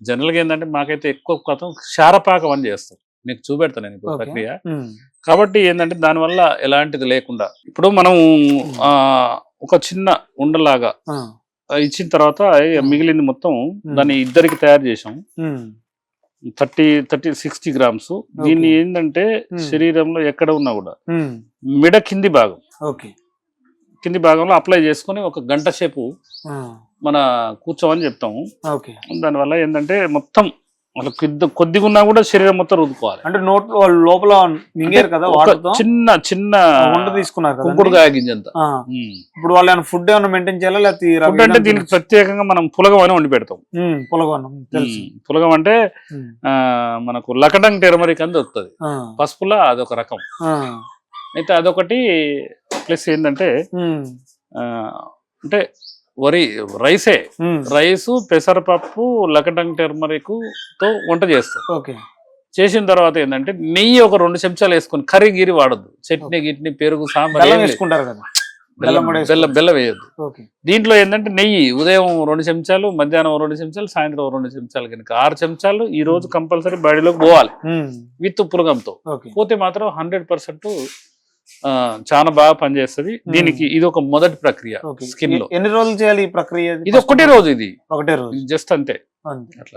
General గా ఏంటంటే మాకైతే ఎక్కువ శాతం క్షారపాకం అని చేస్తాం. నీకు చూపెడతాను నేను ఇప్పుడు ఓకే. ప్రక్రియ. కాబట్టి ఏంటంటే దానివల్ల ఎలాంటిది లేకుండా ఇప్పుడు మనం ఆ ఒక చిన్న ఉండలాగా ఇచ్చిన తర్వాత మిగిలింది మొత్తం దాన్ని ఇద్దరికి తయారు చేసాం. 60 గ్రామ్స్. దీన్ని ఏంటంటే శరీరంలో ఎక్కడ ఉన్నా కూడా మిడ కింది భాగం కింది భాగంలో అప్లై చేసుకొని ఒక గంట సేపు మన కూర్చోమని చెప్తాము. దానివల్ల ఏంటంటే మొత్తం కొద్దిగా ఉన్నా కూడా శరీరం మొత్తం రుద్దుకోవాలి. అంటే నోట్లో లోపల మింగారు కదా, చిన్న చిన్న వంట తీసుకున్నారు కదా, కుంకుడుకాయ గింజంత. ఇప్పుడు వాళ్ళు ఫుడ్ ఏమైనా మెయింటైన్ చేయాలా, లేకపోతే ఫుడ్ అంటే దీనికి ప్రత్యేకంగా మనం పులగం అని వండి పెడతాం. పులగం అంటే మనకు లకడంగ్ టెర్మరిక్ అని దొరుకుతుంది పసుపులా, అదొక రకం. అయితే అదొకటి ప్లస్ ఏంటంటే అంటే రైసు పెసరపప్పు లకడంగ్ టెర్మరిక్ తో వంట చేస్తాం. చేసిన తర్వాత ఏంటంటే నెయ్యి ఒక 2 చెంచాలు వేసుకొని, కర్రీ గిరి వాడద్దు, చట్నీ గిట్ని పెరుగు సాంబార్ వేసుకుంటారు కదా, బెల్లం వేయద్దు. దీంట్లో ఏంటంటే నెయ్యి ఉదయం 2 చెంచాలు, మధ్యాహ్నం 2 చెంచాలు, సాయంత్రం 2 చెంచాలు, కనుక 6 చెంచాలు ఈ రోజు కంపల్సరీ బాడీలోకి పోవాలి విత్ పులగంతో. పోతే మాత్రం 100% చాలా బాగా పనిచేస్తుంది. దీనికి ఇది ఒక మొదటి ప్రక్రియ. స్కిన్ లో ఎన్ని రోజులు చేయాలి ఈ ప్రక్రియ? ఇది ఒకటే రోజు, ఇది జస్ట్ అంతే అట్లా.